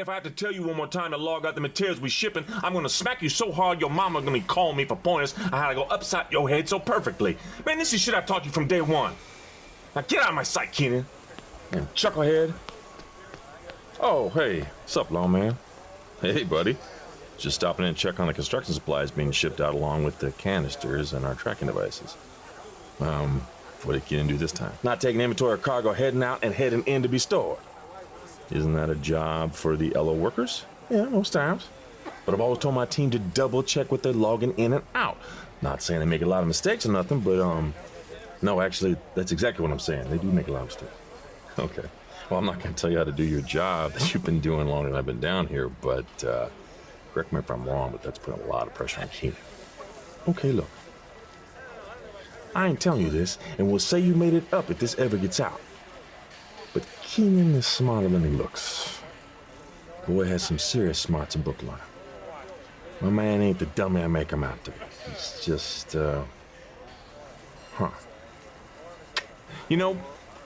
if I have to tell you one more time to log out the materials we shipping, I'm gonna smack you so hard your mama gonna be calling me for pointers on how to go upside your head so perfectly. Man, this is shit I've taught you from day one. Now get out of my sight, Keenan. And chucklehead. Oh, hey. Sup, lawman? Hey, buddy. Just stopping in to check on the construction supplies being shipped out along with the canisters and our tracking devices. What did Keenan do this time? Not taking inventory of cargo heading out and heading in to be stored. Isn't that a job for the LO workers? Yeah, most times. But I've always told my team to double check what they're logging in and out. Not saying they make a lot of mistakes or nothing, but no, actually, that's exactly what I'm saying. They do make a lot of mistakes. Okay. Well, I'm not going to tell you how to do your job that you've been doing longer than I've been down here, but correct me if I'm wrong, but that's putting a lot of pressure on Keenan. Okay, look. I ain't telling you this, and we'll say you made it up if this ever gets out. But Keenan is smarter than he looks. Boy has some serious smarts in book line. My man ain't the dummy I make him out to be. He's just, You know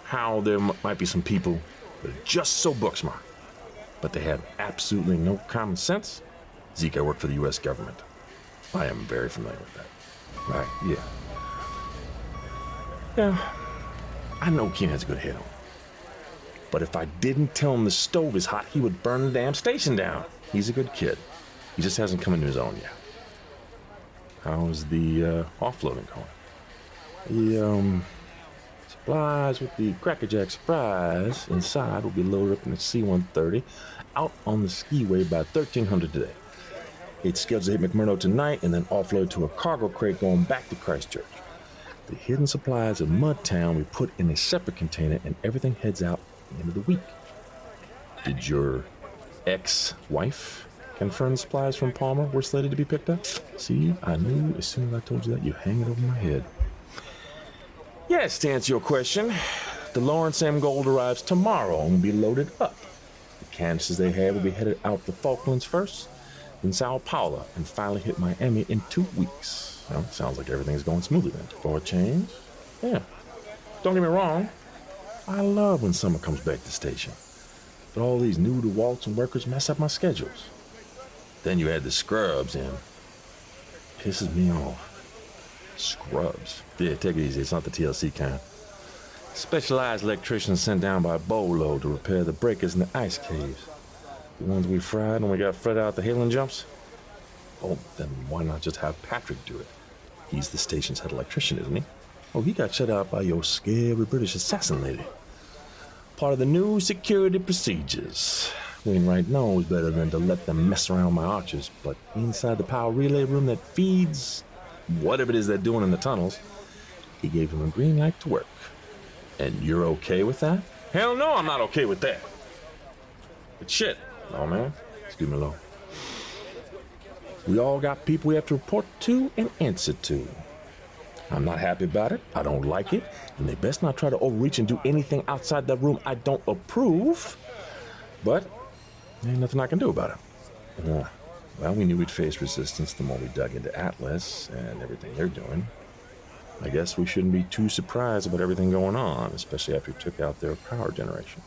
how there might be some people that are just so book smart, but they have absolutely no common sense? Zeke, I work for the U.S. government. I am very familiar with that. Right, yeah. Yeah, I know Keenan has a good head on. But if I didn't tell him the stove is hot, he would burn the damn station down. He's a good kid. He just hasn't come into his own yet. How's the offloading going? The supplies with the Crackerjack Surprise inside will be loaded up in the C-130 out on the skiway by 1300 today. It's scheduled to hit McMurdo tonight and then offload to a cargo crate going back to Christchurch. The hidden supplies of Mudtown we put in a separate container and everything heads out at the end of the week. Did your ex-wife confirm the supplies from Palmer were slated to be picked up? See, I knew as soon as I told you that, you hang it over my head. Yes, to answer your question, the Lawrence M. Gold arrives tomorrow and will be loaded up. The canisters they have will be headed out the Falklands first, then Sao Paulo, and finally hit Miami in 2 weeks. Well, sounds like everything's going smoothly then. For a change? Yeah. Don't get me wrong. I love when summer comes back to the station. But all these new to Walton workers mess up my schedules. Then you add the scrubs in. Pisses me off. Scrubs? Yeah, take it easy. It's not the TLC kind. Specialized electricians sent down by Bolo to repair the breakers in the ice caves. The ones we fried when we got Fred out the hailing jumps? Oh, then why not just have Patrick do it? He's the station's head electrician, isn't he? Oh, he got shut out by your scary British assassin lady. Part of the new security procedures. Wainwright knows better than to let them mess around my archers, but inside the power relay room that feeds whatever it is they're doing in the tunnels, he gave him a green light to work. And you're okay with that? Hell no, I'm not okay with that. But shit, oh man, excuse me, Lo. We all got people we have to report to and answer to. I'm not happy about it, I don't like it, and they best not try to overreach and do anything outside that room I don't approve. But there ain't nothing I can do about it. Well, we knew we'd face resistance the more we dug into Atlas and everything they're doing. I guess we shouldn't be too surprised about everything going on, especially after we took out their power generation.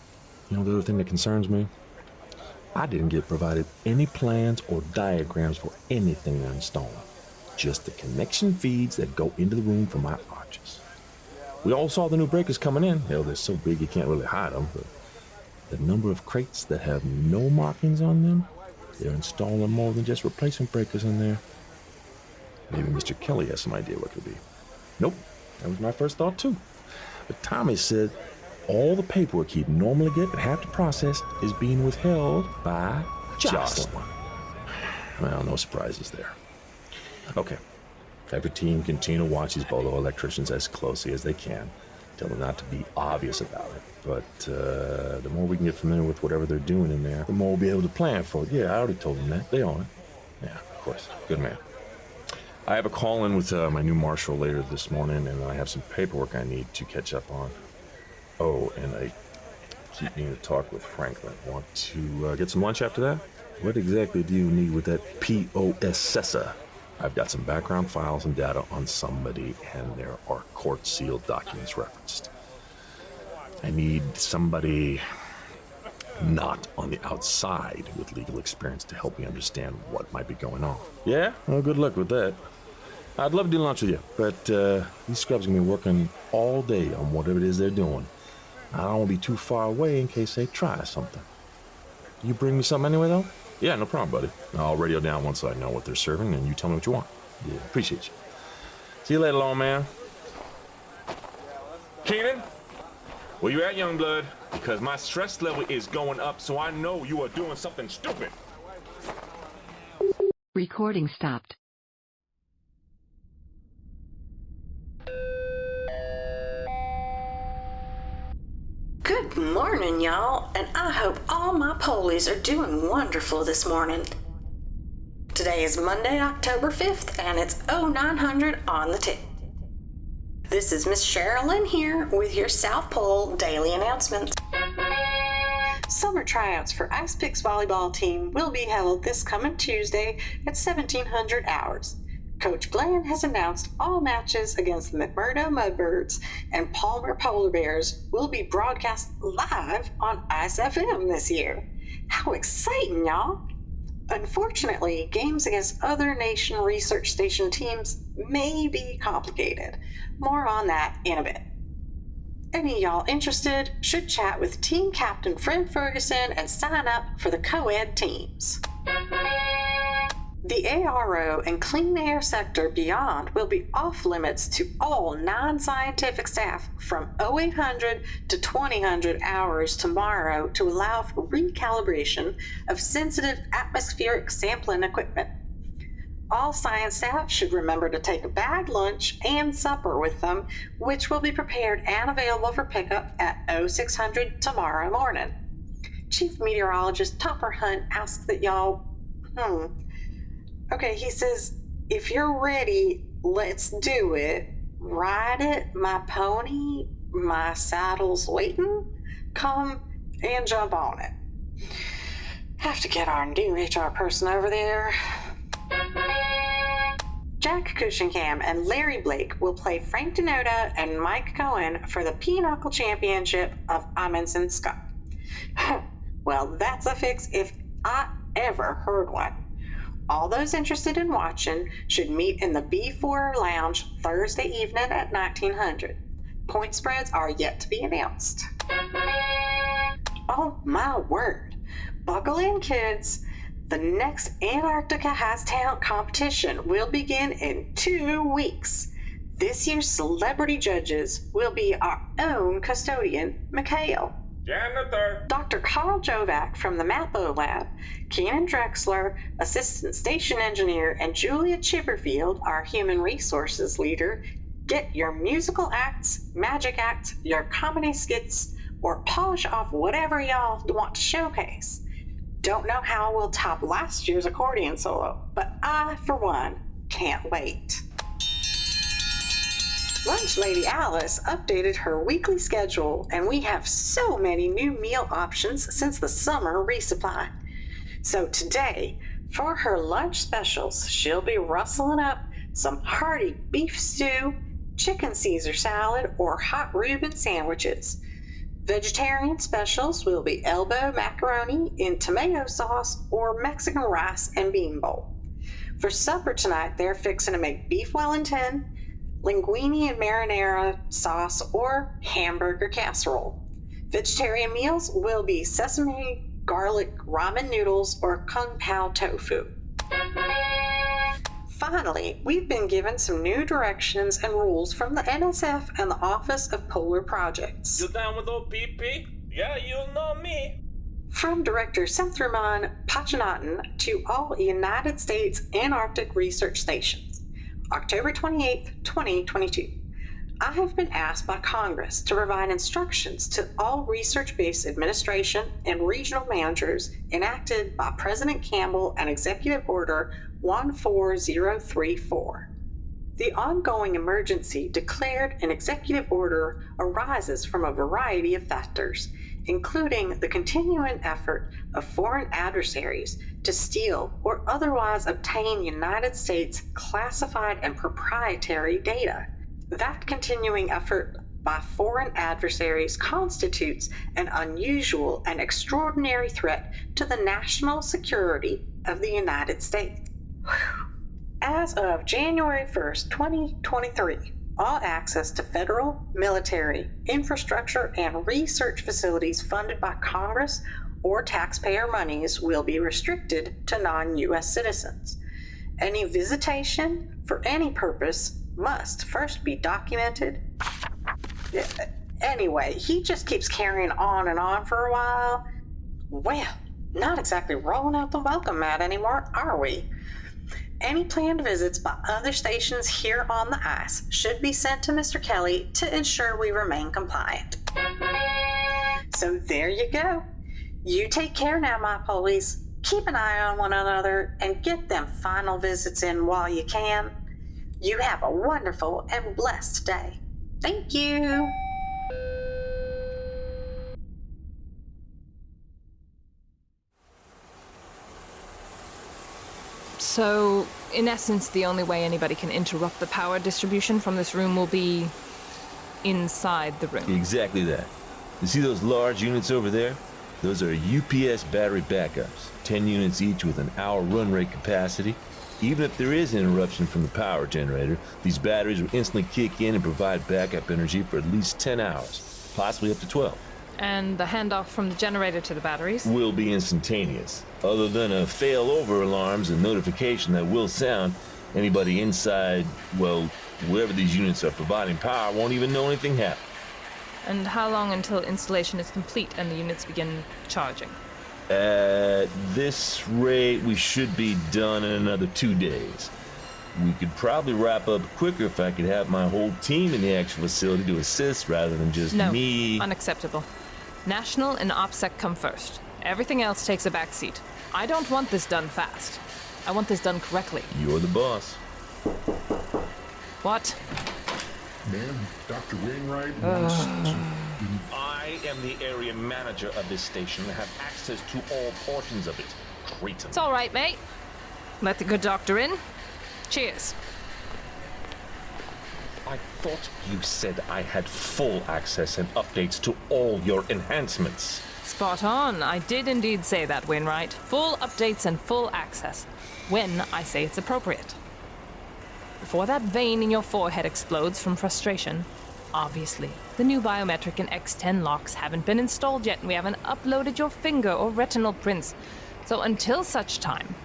You know, the other thing that concerns me? I didn't get provided any plans or diagrams for anything they're installing. Just the connection feeds that go into the room for my arches. We all saw the new breakers coming in. Hell, they're so big you can't really hide them, but the number of crates that have no markings on them, they're installing more than just replacement breakers in there. Maybe Mr. Kelly has some idea what it could be. Nope, that was my first thought too. But Tommy said all the paperwork he'd normally get and have to process is being withheld by Joycelyn. Well, no surprises there. Okay, have your team continue to watch these Bolo electricians as closely as they can. Tell them not to be obvious about it. But the more we can get familiar with whatever they're doing in there, the more we'll be able to plan for it. Yeah, I already told them that. They own it. Yeah, of course. Good man. I have a call in with my new marshal later this morning, and I have some paperwork I need to catch up on. Oh, and I keep needing to talk with Franklin. Want to get some lunch after that? What exactly do you need with that POSessa? I've got some background files and data on somebody, and there are court-sealed documents referenced. I need somebody not on the outside with legal experience to help me understand what might be going on. Yeah? Well, good luck with that. I'd love to do lunch with you, but these scrubs are going to be working all day on whatever it is they're doing. I don't want to be too far away in case they try something. You bring me something anyway, though? Yeah, no problem, buddy. I'll radio down once I know what they're serving, and you tell me what you want. Yeah, appreciate you. See you later, long man. Keenan? Where you at, young blood? Because my stress level is going up, so I know you are doing something stupid. Recording stopped. Good morning, y'all, and I hope all my polies are doing wonderful this morning. Today is Monday, October 5th, and it's 0900 on the tick. This is Miss Sherilyn here with your South Pole daily announcements. Summer tryouts for Ice Picks volleyball team will be held this coming Tuesday at 1700 hours. Coach Glenn has announced all matches against the McMurdo Mudbirds and Palmer Polar Bears will be broadcast live on Ice FM this year. How exciting, y'all! Unfortunately, games against other nation research station teams may be complicated. More on that in a bit. Any of y'all interested should chat with team captain Fred Ferguson and sign up for the co-ed teams. The ARO and Clean Air Sector Beyond will be off limits to all non-scientific staff from 0800 to 2000 hours tomorrow to allow for recalibration of sensitive atmospheric sampling equipment. All science staff should remember to take a bagged lunch and supper with them, which will be prepared and available for pickup at 0600 tomorrow morning. Chief Meteorologist Topper Hunt asks that y'all, Okay, he says, if you're ready, let's do it. Ride it, my pony, my saddle's waiting. Come and jump on it. Have to get our new HR person over there. Jack Cushingham and Larry Blake will play Frank Denoda and Mike Cohen for the Pinochle Championship of Amundsen Scott. Well, that's a fix if I ever heard one. All those interested in watching should meet in the B4 Lounge Thursday evening at 1900. Point spreads are yet to be announced. Oh my word. Buckle in, kids. The next Antarctica Has Talent competition will begin in 2 weeks. This year's celebrity judges will be our own custodian, Mikhail. Janitor. Dr. Carl Jovac from the Mapo Lab, Keenan Drexler, Assistant Station Engineer, and Julia Chipperfield, our Human Resources Leader, get your musical acts, magic acts, your comedy skits, or polish off whatever y'all want to showcase. Don't know how we'll top last year's accordion solo, but I, for one, can't wait. Lunch Lady Alice updated her weekly schedule, and we have so many new meal options since the summer resupply. So today, for her lunch specials, she'll be rustling up some hearty beef stew, chicken Caesar salad, or hot Reuben sandwiches. Vegetarian specials will be elbow macaroni in tomato sauce or Mexican rice and bean bowl. For supper tonight, they're fixing to make beef Wellington, linguine and marinara sauce, or hamburger casserole. Vegetarian meals will be sesame garlic ramen noodles or kung pao tofu. Finally, we've been given some new directions and rules from the NSF and the Office of Polar Projects. You down with OPP? Yeah, you know me. From Director Sethraman Pachanathan to all United States Antarctic Research Stations. October 28, 2022. I have been asked by Congress to provide instructions to all research-based administration and regional managers enacted by President Campbell and Executive Order 14034. The ongoing emergency declared in Executive Order arises from a variety of factors, including the continuing effort of foreign adversaries to steal or otherwise obtain United States classified and proprietary data. That continuing effort by foreign adversaries constitutes an unusual and extraordinary threat to the national security of the United States. As of January 1st, 2023, all access to federal, military, infrastructure, and research facilities funded by Congress or taxpayer monies will be restricted to non-U.S. citizens. Any visitation for any purpose must first be documented. Anyway, he just keeps carrying on and on for a while. Well, not exactly rolling out the welcome mat anymore, are we? Any planned visits by other stations here on the ice should be sent to Mr. Kelly to ensure we remain compliant. So there you go. You take care now, my polies. Keep an eye on one another and get them final visits in while you can. You have a wonderful and blessed day. Thank you. So, in essence, the only way anybody can interrupt the power distribution from this room will be inside the room. Exactly that. You see those large units over there? Those are UPS battery backups, 10 units each with an hour run rate capacity. Even if there is an interruption from the power generator, these batteries will instantly kick in and provide backup energy for at least 10 hours, possibly up to 12. And the handoff from the generator to the batteries? Will be instantaneous. Other than a failover alarms and notification that will sound, anybody inside, well, wherever these units are providing power won't even know anything happened. And how long until installation is complete and the units begin charging? At this rate, we should be done in another 2 days. We could probably wrap up quicker if I could have my whole team in the actual facility to assist rather than just me. No, unacceptable. National and OPSEC come first. Everything else takes a back seat. I don't want this done fast. I want this done correctly. You're the boss. What? Ma'am, Dr. Wainwright wants to... I am the area manager of this station and have access to all portions of it. Cretin. It's all right, mate. Let the good doctor in. Cheers. I thought you said I had full access and updates to all your enhancements. Spot on. I did indeed say that, Wainwright. Full updates and full access. When I say it's appropriate. Before that vein in your forehead explodes from frustration, obviously, the new biometric and X10 locks haven't been installed yet, and we haven't uploaded your finger or retinal prints. So until such time,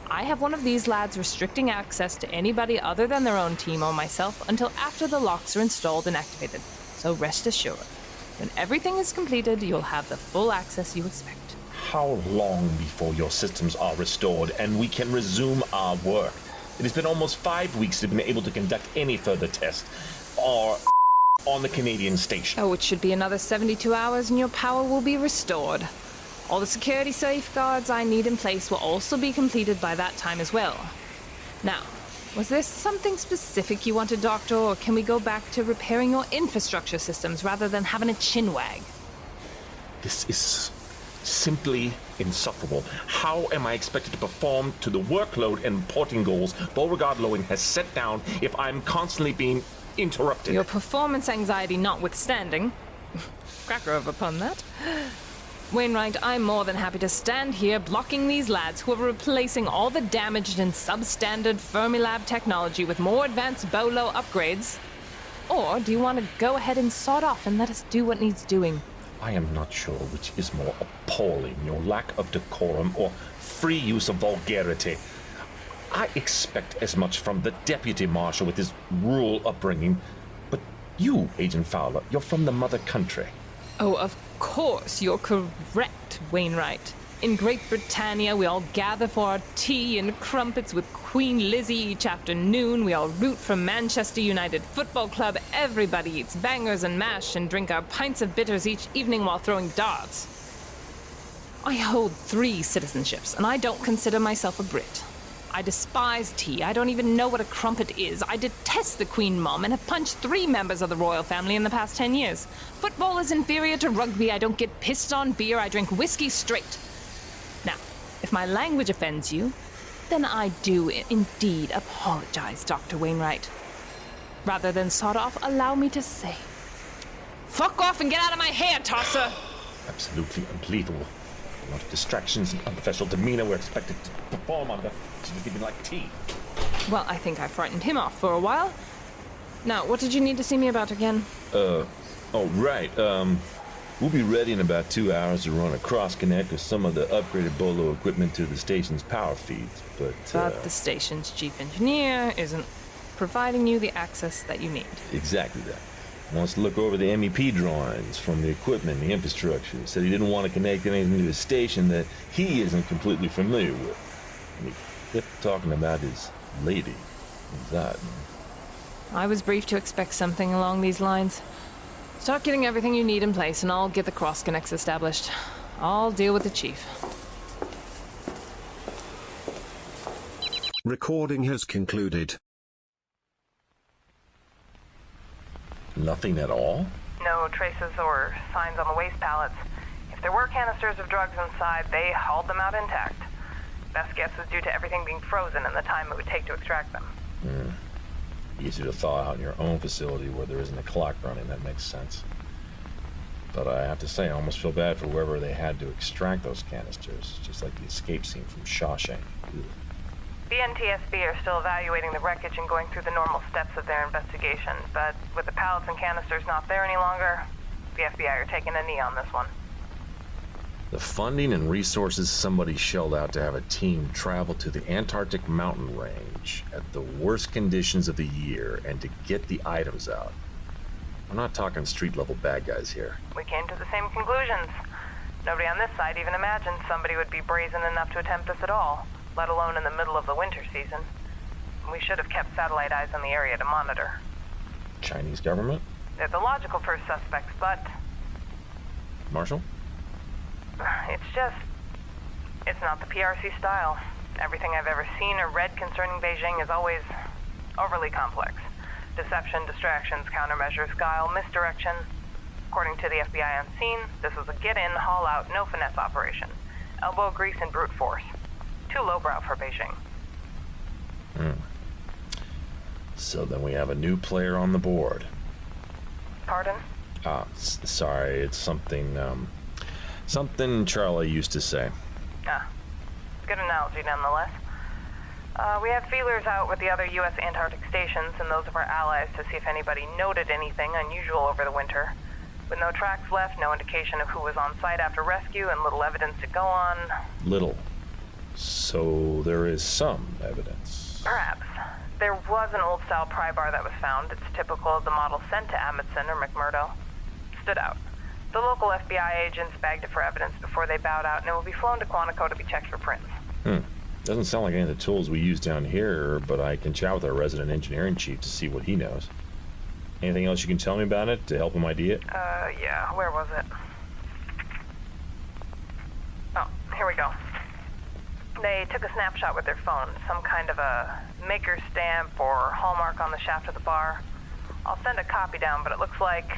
I have one of these lads restricting access to anybody other than their own team or myself until after the locks are installed and activated. So rest assured, when everything is completed, you'll have the full access you expect. How long before your systems are restored and we can resume our work? It has been almost 5 weeks we've been able to conduct any further tests or on the Canadian station. Oh, it should be another 72 hours and your power will be restored. All the security safeguards I need in place will also be completed by that time as well. Now, was there something specific you wanted, Doctor, or can we go back to repairing your infrastructure systems rather than having a chinwag? This is simply insufferable. How am I expected to perform to the workload and reporting goals Beauregard Lowen has set down if I'm constantly being interrupted? Your performance anxiety notwithstanding. Cracker of a pun, that. Wainwright, I'm more than happy to stand here blocking these lads who are replacing all the damaged and substandard Fermilab technology with more advanced Bolo upgrades. Or do you want to go ahead and sod off and let us do what needs doing? I am not sure which is more appalling, your lack of decorum or free use of vulgarity. I expect as much from the deputy marshal with his rural upbringing, but you, Agent Fowler, you're from the mother country. Oh, of course, you're correct, Wainwright. In Great Britannia, we all gather for our tea and crumpets with Queen Lizzie each afternoon. We all root for Manchester United Football Club. Everybody eats bangers and mash and drink our pints of bitters each evening while throwing darts. I hold 3 citizenships, and I don't consider myself a Brit. I despise tea. I don't even know what a crumpet is. I detest the Queen Mum and have punched 3 members of the royal family in the past 10 years. Football is inferior to rugby. I don't get pissed on beer. I drink whiskey straight. Now, if my language offends you, then I do indeed apologize, Dr. Wainwright. Rather than sod off, allow me to say, Fuck off and get out of my hair, tosser! Absolutely unbelievable. A lot of distractions and unprofessional demeanor we're expected to perform under. She was giving like tea. Well, I think I frightened him off for a while. Now, what did you need to see me about again? Oh, right. We'll be ready in about 2 hours to run a cross-connect with some of the upgraded Bolo equipment to the station's power feeds, but the station's chief engineer isn't providing you the access that you need. Exactly that. Wants to look over the MEP drawings from the equipment and the infrastructure. Said he didn't want to connect anything to the station that he isn't completely familiar with. And he kept talking about his lady. Inside. I was briefed to expect something along these lines. Start getting everything you need in place, and I'll get the cross-connects established. I'll deal with the chief. Recording has concluded. Nothing at all? No traces or signs on the waste pallets. If there were canisters of drugs inside, they hauled them out intact. Best guess is due to everything being frozen and the time it would take to extract them. Easy to thaw out in your own facility where there isn't a clock running. That makes sense. But I have to say, I almost feel bad for whoever they had to extract those canisters. Just like the escape scene from Shawshank. Ugh. The NTSB are still evaluating the wreckage and going through the normal steps of their investigation, but with the pallets and canisters not there any longer, the FBI are taking a knee on this one. The funding and resources somebody shelled out to have a team travel to the Antarctic mountain range at the worst conditions of the year and to get the items out. We're not talking street-level bad guys here. We came to the same conclusions. Nobody on this side even imagined somebody would be brazen enough to attempt this at all, let alone in the middle of the winter season. We should have kept satellite eyes on the area to monitor. Chinese government? They're the logical first suspects, but Marshall? it's not the PRC style. Everything I've ever seen or read concerning Beijing is always overly complex. Deception, distractions, countermeasures, guile, misdirection. According to the FBI on scene, this was a get-in, haul-out, no finesse operation. Elbow grease and brute force. Too lowbrow for Beijing. So then we have a new player on the board. Pardon? Sorry, it's something Charlie used to say. Good analogy nonetheless. We have feelers out with the other U.S. Antarctic stations and those of our allies to see if anybody noted anything unusual over the winter. With no tracks left, no indication of who was on site after rescue, and little evidence to go on. Little. So there is some evidence. Perhaps. There was an old-style pry bar that was found. It's typical of the model sent to Amundsen or McMurdo. Stood out. The local FBI agents bagged it for evidence before they bowed out, and it will be flown to Quantico to be checked for prints. Doesn't sound like any of the tools we use down here, but I can chat with our resident engineering chief to see what he knows. Anything else you can tell me about it to help him ID it? Yeah, where was it? Oh, here we go. They took a snapshot with their phone, some kind of a maker stamp or hallmark on the shaft of the bar. I'll send a copy down, but it looks like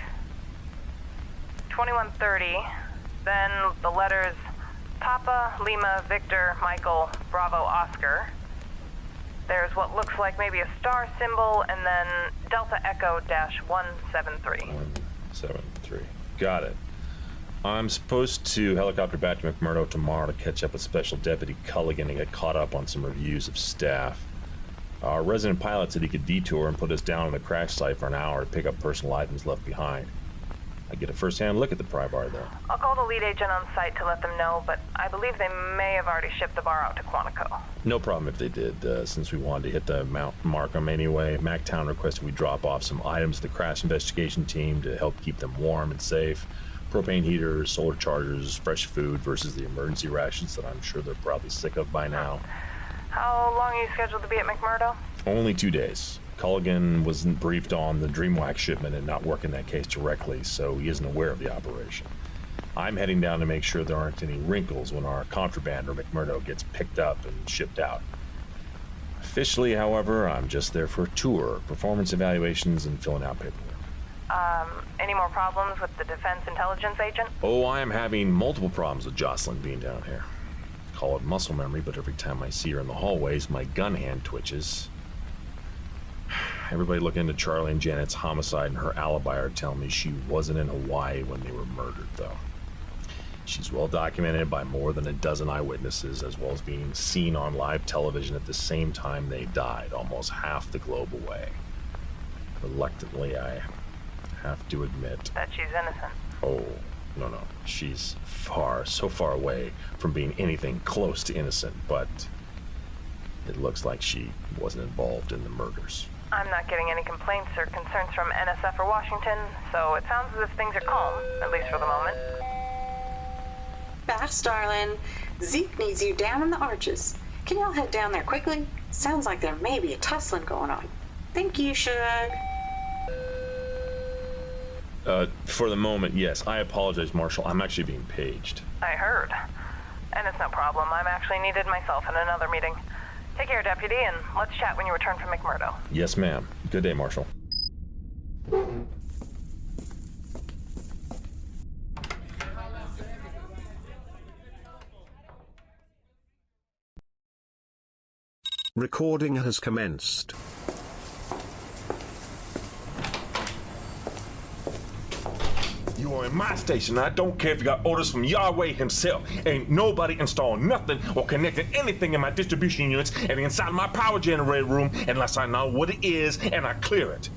2130, then the letters Papa, Lima, Victor, Michael, Bravo, Oscar. There's what looks like maybe a star symbol, and then Delta Echo -173. 173. Got it. I'm supposed to helicopter back to McMurdo tomorrow to catch up with Special Deputy Culligan and get caught up on some reviews of staff. Our resident pilot said he could detour and put us down on the crash site for an hour to pick up personal items left behind. I get a first-hand look at the pry bar, though. I'll call the lead agent on site to let them know, but I believe they may have already shipped the bar out to Quantico. No problem if they did, since we wanted to hit the Mount Markham anyway. MacTown requested we drop off some items to the crash investigation team to help keep them warm and safe. Propane heaters, solar chargers, fresh food versus the emergency rations that I'm sure they're probably sick of by now. How long are you scheduled to be at McMurdo? Only 2 days. Culligan wasn't briefed on the Dreamwax shipment and not working that case directly, so he isn't aware of the operation. I'm heading down to make sure there aren't any wrinkles when our contraband or McMurdo gets picked up and shipped out. Officially, however, I'm just there for a tour, performance evaluations, and filling out paperwork. Any more problems with the Defense Intelligence agent? Oh, I am having multiple problems with Joycelyn being down here. Call it muscle memory, but every time I see her in the hallways, my gun hand twitches. everybody looking into Charlie and Janet's homicide and her alibi are telling me she wasn't in Hawaii when they were murdered, though. She's well documented by more than a dozen eyewitnesses, as well as being seen on live television at the same time they died, almost half the globe away. Reluctantly, I have to admit That she's innocent. Oh, no. She's so far away from being anything close to innocent, but it looks like she wasn't involved in the murders. I'm not getting any complaints or concerns from NSF or Washington, so it sounds as if things are calm, at least for the moment. Fast, darling. Zeke needs you down in the arches. Can y'all head down there quickly? Sounds like there may be a tussling going on. Thank you, Shug. For the moment, yes. I apologize, Marshal. I'm actually being paged. I heard. And it's no problem. I'm actually needed myself in another meeting. Take care, Deputy, and let's chat when you return from McMurdo. Yes, ma'am. Good day, Marshal. Recording has commenced. You are in my station. I don't care if you got orders from Yahweh himself. Ain't nobody installing nothing or connecting anything in my distribution units and inside my power generator room unless I know what it is and I clear it.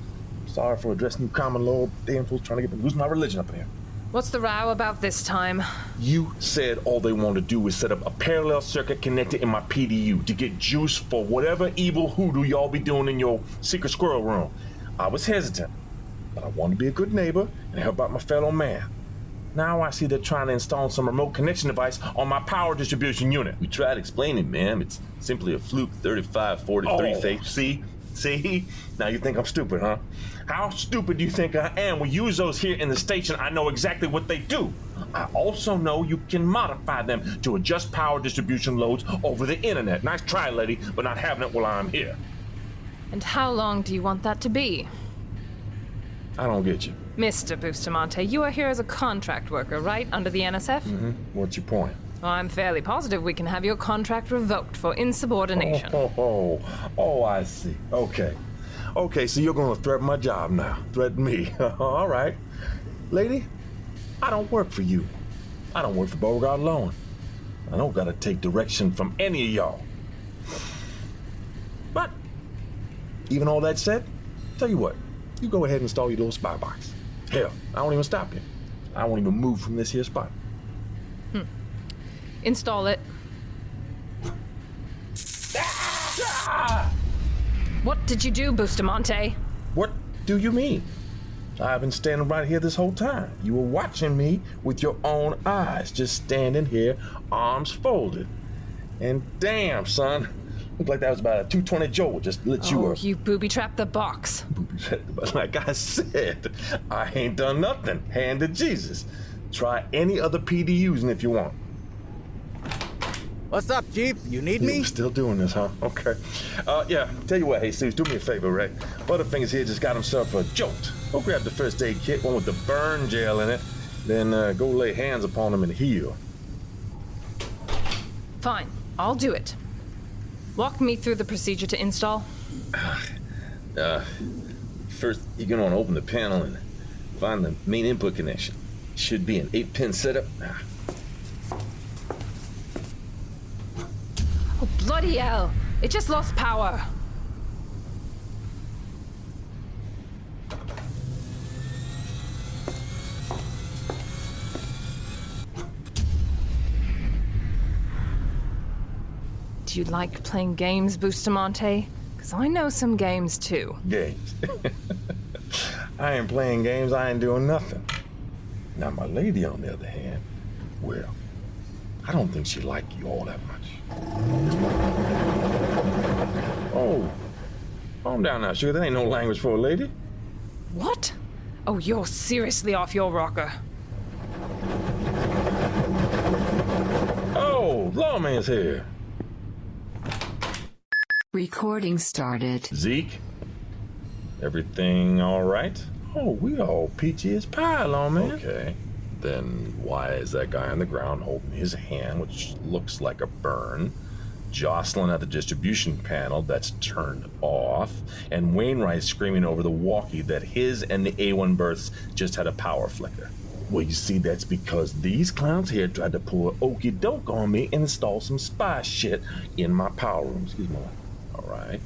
Sorry for addressing you common law. Damn fools trying to get me to lose my religion up in here. What's the row about this time? You said all they want to do is set up a parallel circuit connected in my PDU to get juice for whatever evil hoodoo y'all be doing in your secret squirrel room. I was hesitant, but I wanted to be a good neighbor and help out my fellow man. Now I see they're trying to install some remote connection device on my power distribution unit. We tried explaining, ma'am. It's simply a fluke 3543 fake. See? Now you think I'm stupid, huh? How stupid do you think I am? We use those here in the station. I know exactly what they do. I also know you can modify them to adjust power distribution loads over the internet. Nice try, lady, but not having it while I'm here. And how long do you want that to be? I don't get you. Mr. Bustamante, you are here as a contract worker, right? Under the NSF? Mm-hmm. What's your point? Well, I'm fairly positive we can have your contract revoked for insubordination. Oh, I see. Okay, so you're gonna threaten my job now. Threaten me. All right. Lady, I don't work for you. I don't work for Beauregard alone. I don't gotta take direction from any of y'all. But, even all that said, tell you what, you go ahead and install your little spy box. Hell, I won't even stop you. I won't even move from this here spot. Install it. What did you do, Bustamante? What do you mean? I've been standing right here this whole time. You were watching me with your own eyes, just standing here, arms folded. And damn, son, looked like that was about a 220 Joel just lit you up. You booby-trapped the box. But like I said, I ain't done nothing. Hand to Jesus. Try any other PD using if you want. What's up, Chief? You need me? You're still doing this, huh? Okay. Yeah, tell you what, Jesus, do me a favor, Ray. Butterfingers here just got himself a jolt. Go grab the first aid kit, one with the burn gel in it, then go lay hands upon him and heal. Fine, I'll do it. Walk me through the procedure to install. First, you're gonna want to open the panel and find the main input connection. Should be an 8-pin setup. Oh, bloody hell! It just lost power. Do you like playing games, Bustamante? Because I know some games, too. Games? I ain't playing games, I ain't doing nothing. Now, my lady, on the other hand, well, I don't think she like you all that much. Oh, calm down now, sugar. That ain't no language for a lady. What? Oh, you're seriously off your rocker. Oh, lawman's here. Recording started. Zeke? Everything all right? Oh, we all peachy as pie, lawman. Okay. Then why is that guy on the ground holding his hand, which looks like a burn, Joycelyn at the distribution panel that's turned off, and Wainwright screaming over the walkie that his and the A1 berths just had a power flicker. Well, you see, that's because these clowns here tried to pull an okey doke on me and install some spy shit in my power room. Excuse me. All right.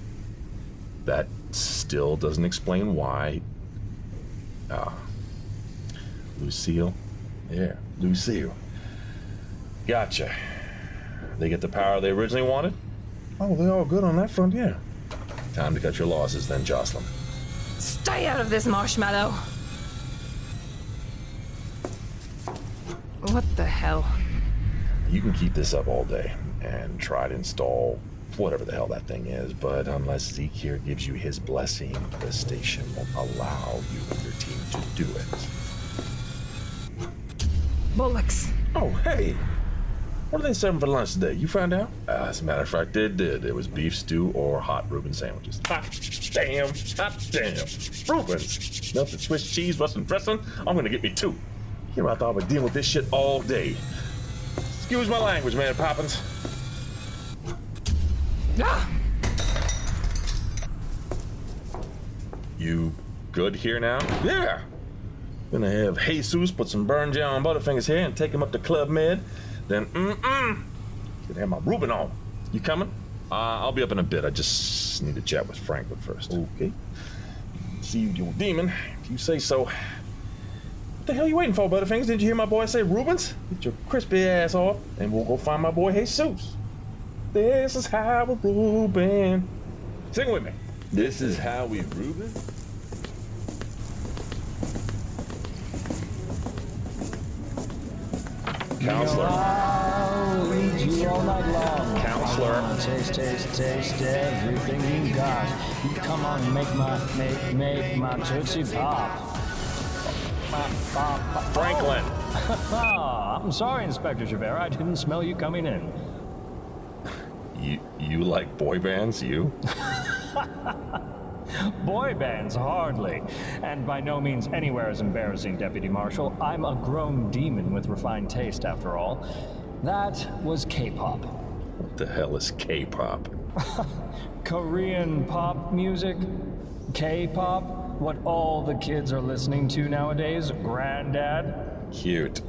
That still doesn't explain why. Lucille? Yeah, Lucille. Gotcha. They get the power they originally wanted? Oh, they're all good on that front, yeah. Time to cut your losses then, Joycelyn. Stay out of this, Marshmallow! What the hell? You can keep this up all day and try to install whatever the hell that thing is, but unless Zeke here gives you his blessing, the station won't allow you and your team to do it. Bullocks. Oh, hey! What are they serving for lunch today? You found out? As a matter of fact, they did. It was beef stew or hot Reuben sandwiches. Hot damn! Reubens! Melted Swiss cheese, Russian dressing? I'm gonna get me two. You know, I thought I would deal with this shit all day. Excuse my language, man, Poppins. Ah! You good here now? Yeah! Gonna have Jesus put some burn jam on Butterfinger's hair and take him up to Club Med. Then, gonna have my Reuben on. You coming? I'll be up in a bit. I just need to chat with Franklin first. Okay. See you, you demon, if you say so. What the hell are you waiting for, Butterfingers? Did you hear my boy say Reubens? Get your crispy ass off, and we'll go find my boy Jesus. This is how we Reuben. Sing with me. This is how we Reuben? Counselor. I'll lead you all night long. Counselor. Taste, taste, taste everything you got. You come on and make my Tootsie Pop. Franklin. Oh, I'm sorry, Inspector Javert. I didn't smell you coming in. You like boy bands, you? Boy bands, hardly. And by no means anywhere as embarrassing, Deputy Marshal. I'm a grown demon with refined taste, after all. That was K-pop. What the hell is K-pop? Korean pop music? K-pop? What all the kids are listening to nowadays, Granddad? Cute.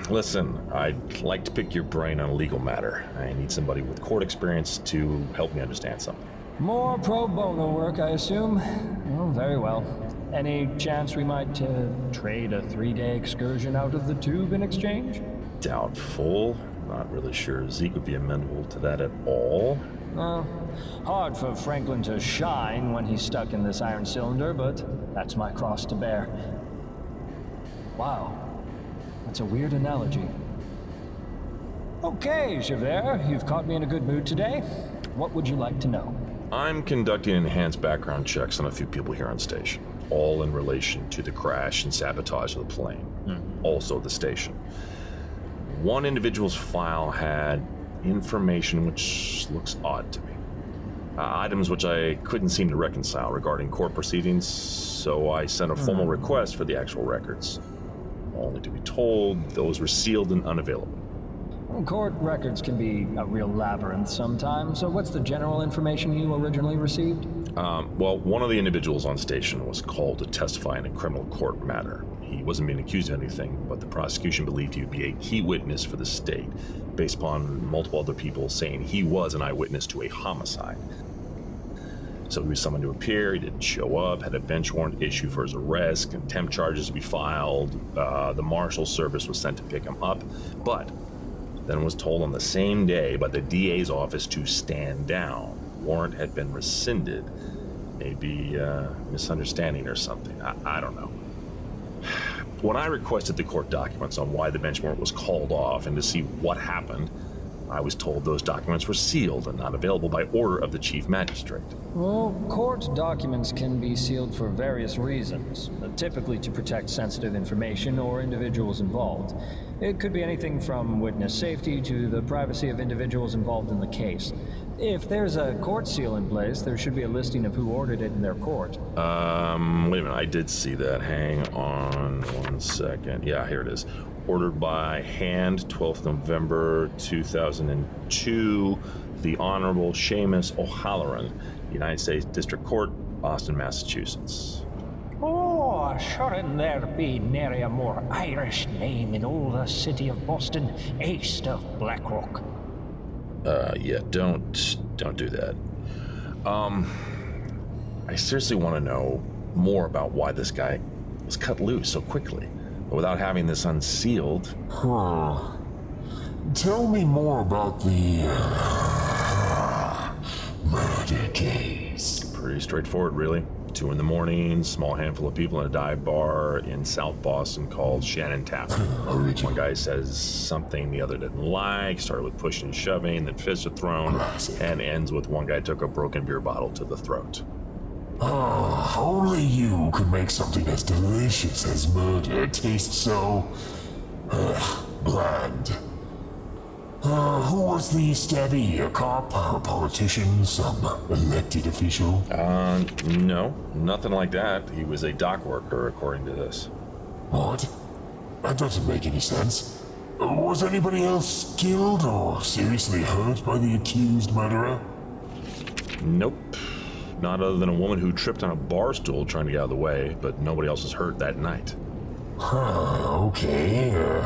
Listen, I'd like to pick your brain on a legal matter. I need somebody with court experience to help me understand something. More pro bono work, I assume? Oh, very well. Any chance we might trade a 3-day excursion out of the tube in exchange? Doubtful. Not really sure Zeke would be amenable to that at all. Hard for Franklin to shine when he's stuck in this iron cylinder, but that's my cross to bear. Wow. That's a weird analogy. Okay, Javert, you've caught me in a good mood today. What would you like to know? I'm conducting enhanced background checks on a few people here on station, all in relation to the crash and sabotage of the plane, also the station. One individual's file had information which looks odd to me. Items which I couldn't seem to reconcile regarding court proceedings, so I sent a formal request for the actual records, only to be told those were sealed and unavailable. Court records can be a real labyrinth sometimes, so what's the general information you originally received? Well, one of the individuals on station was called to testify in a criminal court matter. He wasn't being accused of anything, but the prosecution believed he would be a key witness for the state, based upon multiple other people saying he was an eyewitness to a homicide. So he was summoned to appear, he didn't show up, had a bench warrant issued for his arrest, contempt charges to be filed, the marshal service was sent to pick him up, but then was told on the same day by the DA's office to stand down. Warrant had been rescinded. Maybe misunderstanding or something. I don't know. When I requested the court documents on why the bench warrant was called off and to see what happened, I was told those documents were sealed and not available by order of the chief magistrate. Well, court documents can be sealed for various reasons, typically to protect sensitive information or individuals involved. It could be anything from witness safety to the privacy of individuals involved in the case. If there's a court seal in place, there should be a listing of who ordered it in their court. Wait a minute, I did see that. Hang on one second. Yeah, here it is. ordered by hand, 12th November 2002, the Honorable Seamus O'Halloran, United States District Court, Boston, Massachusetts. Oh, shouldn't there be nary a more Irish name in all the city of Boston, east of Blackrock? Yeah, don't do that. I seriously want to know more about why this guy was cut loose so quickly, but without having this unsealed. Tell me more about the murder case. Pretty straightforward, really. 2 a.m, small handful of people in a dive bar in South Boston called Shannon Tavern. One guy says something the other didn't like, started with pushing and shoving, then fists are thrown, and ends with one guy took a broken beer bottle to the throat. Only you could make something as delicious as murder taste so bland. Who was the stabby? A cop? A politician? Some elected official? No, nothing like that. He was a dock worker, according to this. What? That doesn't make any sense. Was anybody else killed or seriously hurt by the accused murderer? Nope. Not other than a woman who tripped on a bar stool trying to get out of the way, but nobody else was hurt that night. Okay.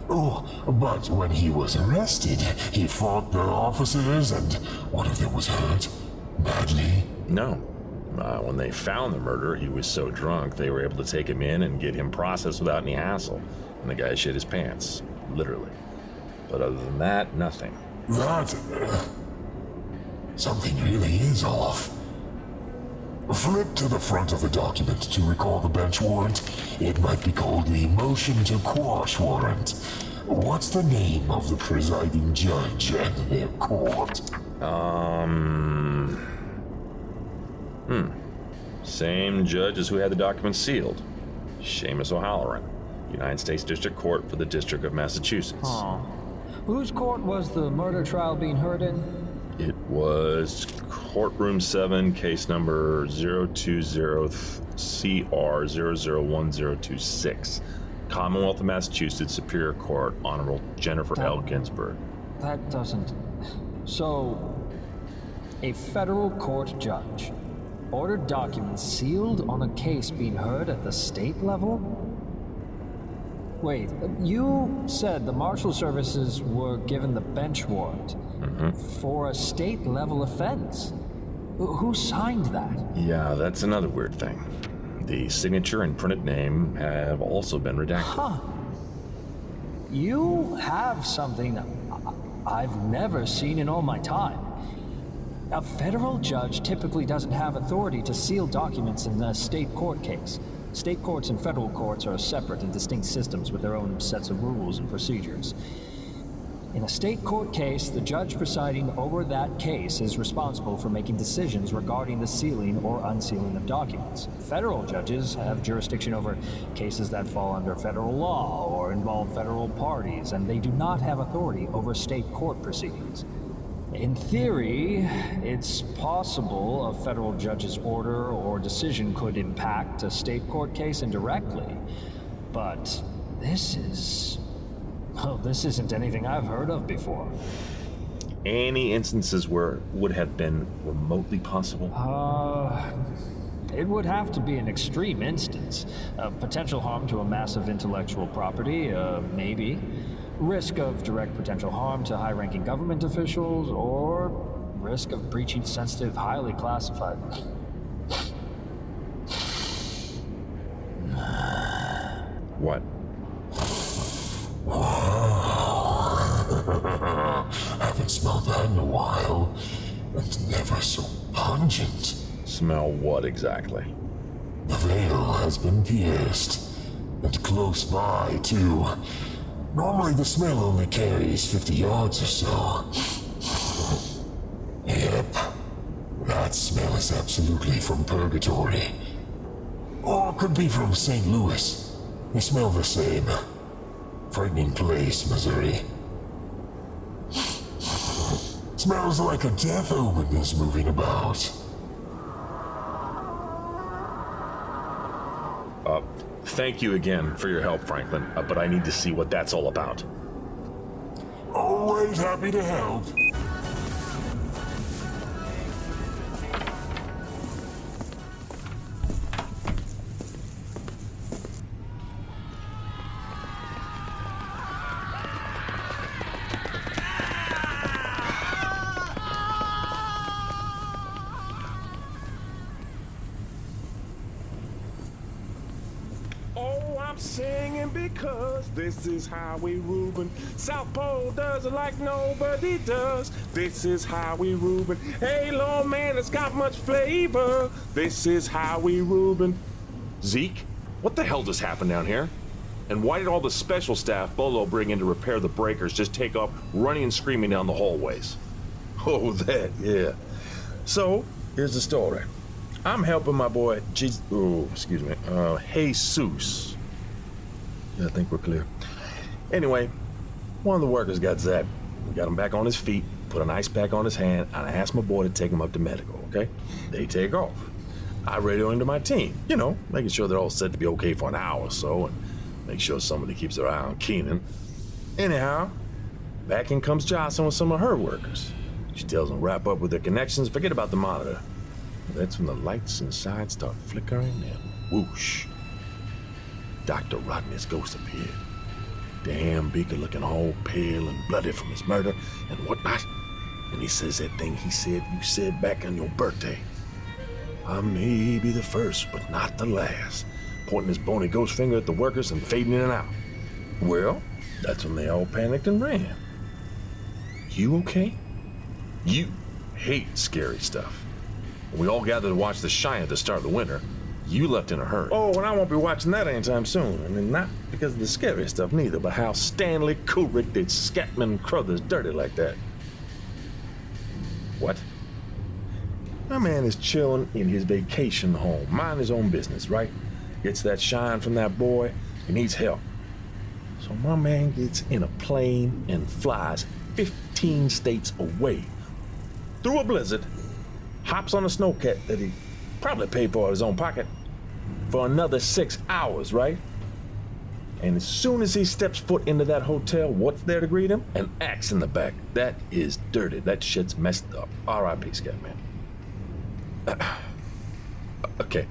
But when he was arrested, he fought the officers and one of them was hurt badly? No. When they found the murderer, he was so drunk they were able to take him in and get him processed without any hassle. And the guy shit his pants, literally. But other than that, nothing. That... something really is off. Flip to the front of the document to recall the bench warrant. It might be called the motion to quash warrant. What's the name of the presiding judge and their court? Same judge as who had the document sealed. Seamus O'Halloran, United States District Court for the District of Massachusetts. Whose court was the murder trial being heard in? It was Courtroom 7, case number 020CR001026. Commonwealth of Massachusetts Superior Court, Honorable Jennifer L. Ginsburg. That doesn't... So, a federal court judge ordered documents sealed on a case being heard at the state level? Wait, you said the Marshal Services were given the bench warrant for a state-level offense. Who signed that? Yeah, that's another weird thing. The signature and printed name have also been redacted. You have something I've never seen in all my time. A federal judge typically doesn't have authority to seal documents in a state court case. State courts and federal courts are separate and distinct systems with their own sets of rules and procedures. In a state court case, the judge presiding over that case is responsible for making decisions regarding the sealing or unsealing of documents. Federal judges have jurisdiction over cases that fall under federal law or involve federal parties, and they do not have authority over state court proceedings. In theory, it's possible a federal judge's order or decision could impact a state court case indirectly, but this isn't anything I've heard of before. Any instances where it would have been remotely possible? It would have to be an extreme instance. Potential harm to a massive intellectual property, maybe. Risk of direct potential harm to high-ranking government officials, or risk of breaching sensitive, highly classified... What? Haven't smelled that in a while. And never so pungent. Smell what exactly? The veil has been pierced. And close by, too. Normally the smell only carries 50 yards or so. Yep. That smell is absolutely from purgatory. Or it could be from St. Louis. They smell the same. Frightening place, Missouri. Smells like a death omen is moving about. Thank you again for your help, Franklin, but I need to see what that's all about. Always happy to help. I'm singing because this is Howie Rubin. South Pole does it like nobody does. This is Howie Rubin. Hey, Lord, man, it's got much flavor. This is Howie Rubin. Zeke, what the hell just happened down here? And why did all the special staff Bolo bring in to repair the breakers just take off running and screaming down the hallways? Oh, that, yeah. So, here's the story. I'm helping my boy, Jesus. I think we're clear. Anyway, one of the workers got zapped. We got him back on his feet, put an ice pack on his hand, and I asked my boy to take him up to medical, okay? They take off. I radio into my team, making sure they're all set to be okay for an hour or so, and make sure somebody keeps their eye on Keenan. Anyhow, back in comes Joycelyn with some of her workers. She tells them to wrap up with their connections, forget about the monitor. That's when the lights inside start flickering, and whoosh. Dr. Rodney's ghost appeared. Damn Beaker looking all pale and bloody from his murder and whatnot. And he says that thing you said back on your birthday. I may be the first, but not the last. Pointing his bony ghost finger at the workers and fading in and out. Well, that's when they all panicked and ran. You okay? You hate scary stuff. We all gathered to watch The Shine at the start of the winter. You left in a hurry. Oh, and I won't be watching that anytime soon. I mean, not because of the scary stuff neither, but how Stanley Kubrick did Scatman Crothers dirty like that. What? My man is chilling in his vacation home, mind his own business, right? Gets that shine from that boy and needs help. So my man gets in a plane and flies 15 states away through a blizzard, hops on a snowcat that he probably paid for out of his own pocket, for another 6 hours, right? And as soon as he steps foot into that hotel, what's there to greet him? An axe in the back. That is dirty. That shit's messed up. R.I.P. Scatman. Okay.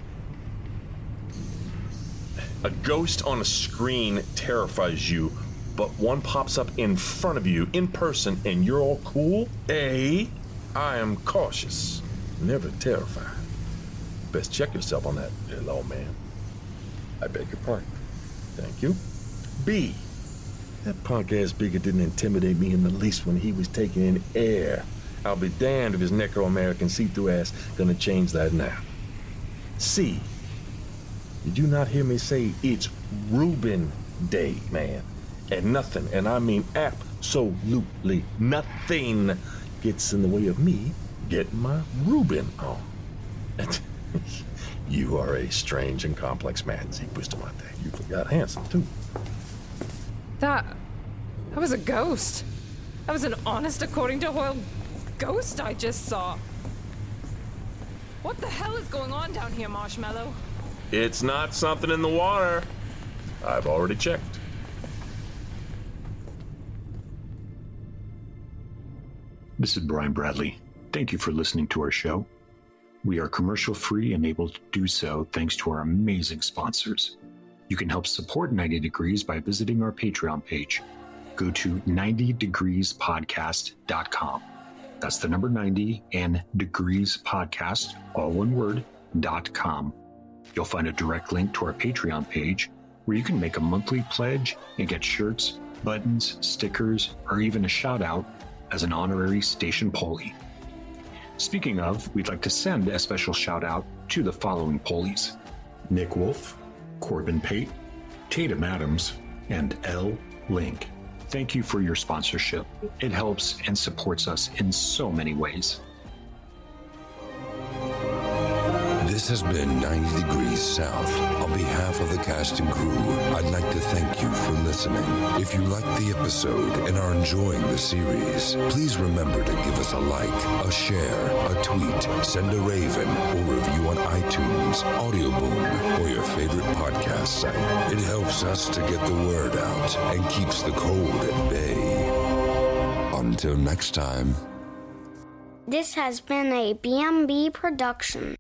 A ghost on a screen terrifies you, but one pops up in front of you in person and you're all cool? I am cautious, never terrified. Best check yourself on that, little man. I beg your pardon. Thank you. B, that punk-ass Beaker didn't intimidate me in the least when he was taking in air. I'll be damned if his Necro-American see-through ass gonna change that now. C, did you not hear me say it's Reuben Day, man? And nothing, and I mean absolutely nothing, gets in the way of me getting my Reuben on. You are a strange and complex man, Zeke Bustamante. You forgot handsome, too. That was a ghost. That was an honest, according to Hoyle, ghost I just saw. What the hell is going on down here, Marshmallow? It's not something in the water. I've already checked. This is Brian Bradley. Thank you for listening to our show. We are commercial-free and able to do so thanks to our amazing sponsors. You can help support 90 Degrees by visiting our Patreon page. Go to 90degreespodcast.com. That's the number 90 and Degrees Podcast, all one word, .com. You'll find a direct link to our Patreon page where you can make a monthly pledge and get shirts, buttons, stickers, or even a shout-out as an honorary station Polly. Speaking of, we'd like to send a special shout-out to the following Polies: Nick Wolf, Corbin Pate, Tatum Adams, and L. Link. Thank you for your sponsorship. It helps and supports us in so many ways. This has been 90 Degrees South. On behalf of the cast and crew, I'd like to thank you for listening. If you liked the episode and are enjoying the series, please remember to give us a like, a share, a tweet, send a raven, or review on iTunes, Audio Boom, or your favorite podcast podcast site. It helps us to get the word out and keeps the cold at bay. Until next time. This has been a BMB production.